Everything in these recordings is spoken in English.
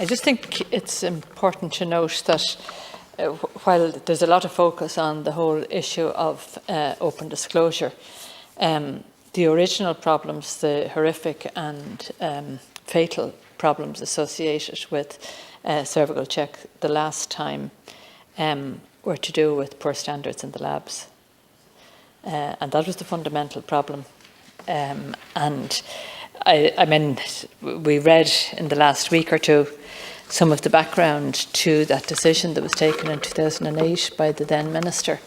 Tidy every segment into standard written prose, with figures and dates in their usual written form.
I just think it's important to note that while there's a lot of focus on the whole issue of open disclosure, the original problems, the horrific and fatal problems associated with cervical check the last time were to do with poor standards in the labs. And that was the fundamental problem. And I mean, we read in the last week or two some of the background to that decision that was taken in 2008 by the then minister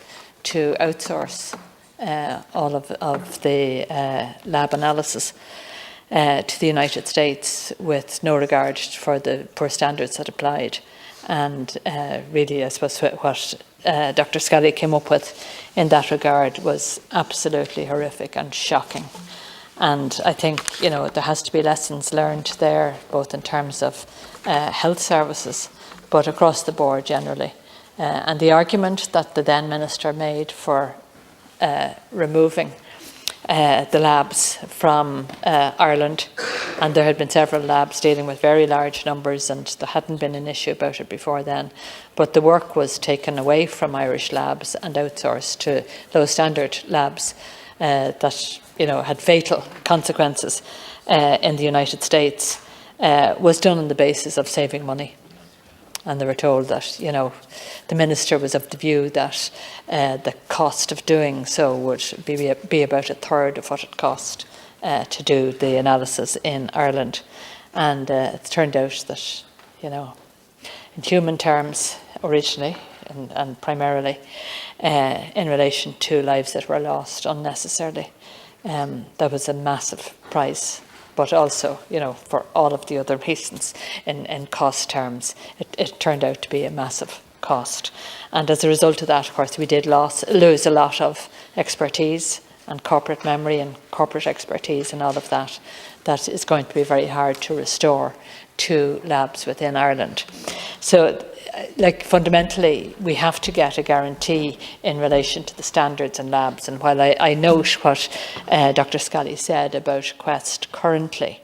to outsource all of the lab analysis to the United States with no regard for the poor standards that applied. And really, I suppose what Dr. Scally came up with in that regard was absolutely horrific and shocking. And I think, you know, there has to be lessons learned there, both in terms of health services, but across the board generally. And the argument that the then minister made for removing the labs from Ireland, and there had been several labs dealing with very large numbers, and there hadn't been an issue about it before then, but the work was taken away from Irish labs and outsourced to low standard labs that, you know, had fatal consequences in the United States, was done on the basis of saving money. And they were told that, you know, the minister was of the view that the cost of doing so would be about a third of what it cost to do the analysis in Ireland. And it's turned out that, you know, in human terms originally and primarily in relation to lives that were lost unnecessarily, that was a massive price. But also, you know, for all of the other reasons in cost terms, it turned out to be a massive cost. And as a result of that, of course, we did lose a lot of expertise and corporate memory and corporate expertise and all of that. That is going to be very hard to restore to labs within Ireland. So, like, fundamentally, we have to get a guarantee in relation to the standards in labs. And while I note what Dr. Scally said about Quest currently,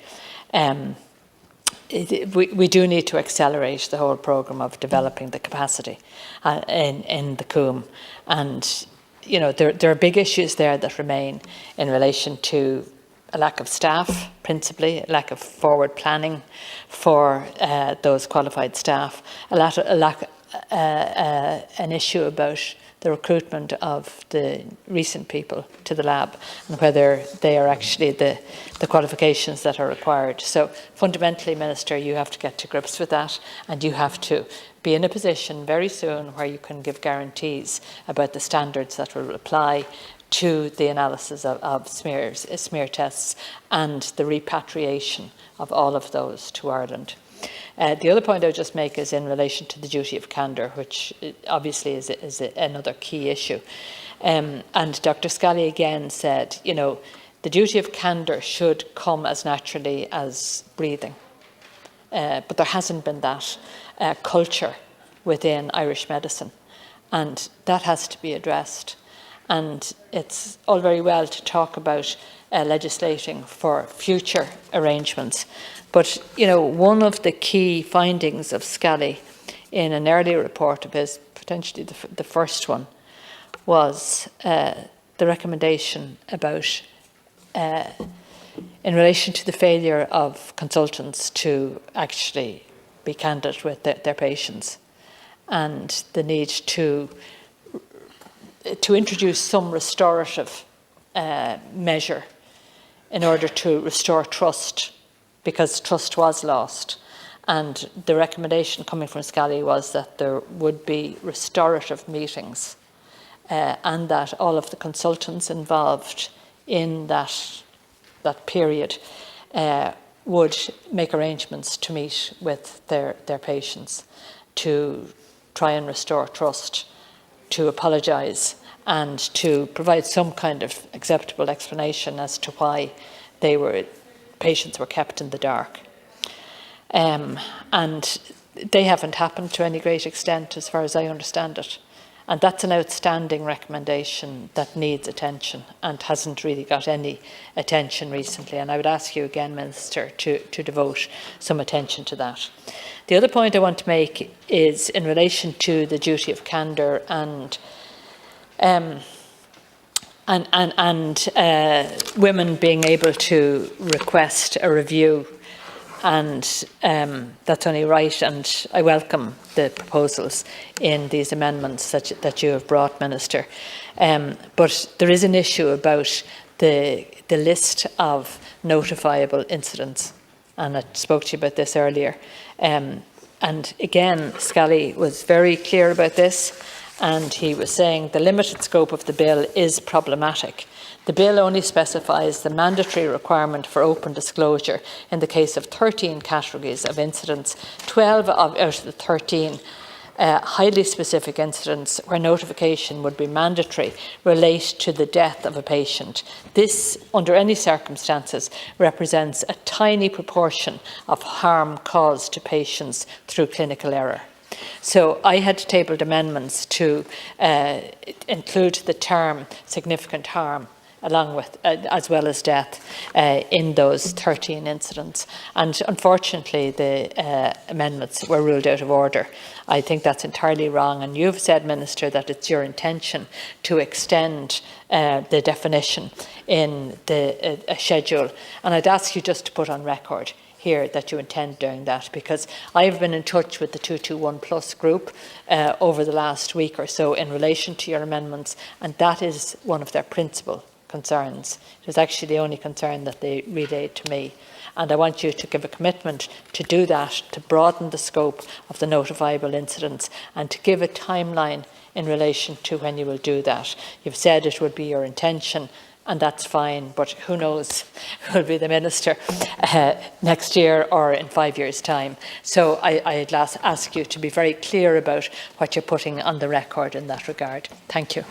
we do need to accelerate the whole programme of developing the capacity in the CUM. And, you know, there are big issues there that remain in relation to a lack of staff, principally, a lack of forward planning for those qualified staff, an issue about the recruitment of the recent people to the lab and whether they are actually the qualifications that are required. So fundamentally, Minister, you have to get to grips with that, and you have to be in a position very soon where you can give guarantees about the standards that will apply to the analysis of smear tests and the repatriation of all of those to Ireland. The other point I would just make is in relation to the duty of candour, which obviously is another key issue. And Dr. Scally again said, you know, the duty of candour should come as naturally as breathing. But there hasn't been that culture within Irish medicine, and that has to be addressed. And it's all very well to talk about legislating for future arrangements. But, you know, one of the key findings of Scally in an earlier report of his, potentially the first one, was the recommendation about, in relation to the failure of consultants to actually be candid with their patients, and the need to introduce some restorative measure in order to restore trust, because trust was lost. And the recommendation coming from Scally was that there would be restorative meetings and that all of the consultants involved in that period would make arrangements to meet with their patients to try and restore trust, to apologise and to provide some kind of acceptable explanation as to why patients were kept in the dark. And they haven't happened to any great extent as far as I understand it. And that's an outstanding recommendation that needs attention and hasn't really got any attention recently. And I would ask you again, Minister, to devote some attention to that. The other point I want to make is in relation to the duty of candour and women being able to request a review, and that's only right, and I welcome the proposals in these amendments that you have brought, Minister. But there is an issue about the list of notifiable incidents, and I spoke to you about this earlier. And again, Scally was very clear about this, and he was saying the limited scope of the bill is problematic. The bill only specifies the mandatory requirement for open disclosure in the case of 13 categories of incidents. 12 out of the 13 highly specific incidents where notification would be mandatory relate to the death of a patient. This, under any circumstances, represents a tiny proportion of harm caused to patients through clinical error. So I had tabled amendments to include the term significant harm along with, as well as death, in those 13 incidents. And unfortunately, the amendments were ruled out of order. I think that's entirely wrong. And you've said, Minister, that it's your intention to extend the definition in the schedule. And I'd ask you just to put on record here that you intend doing that, because I've been in touch with the 221 Plus group over the last week or so in relation to your amendments, and that is one of their principal concerns. It was actually the only concern that they relayed to me. And I want you to give a commitment to do that, to broaden the scope of the notifiable incidents, and to give a timeline in relation to when you will do that. You've said it would be your intention, and that's fine, but who knows who will be the Minister next year or in 5 years' time. So I'd ask you to be very clear about what you're putting on the record in that regard. Thank you.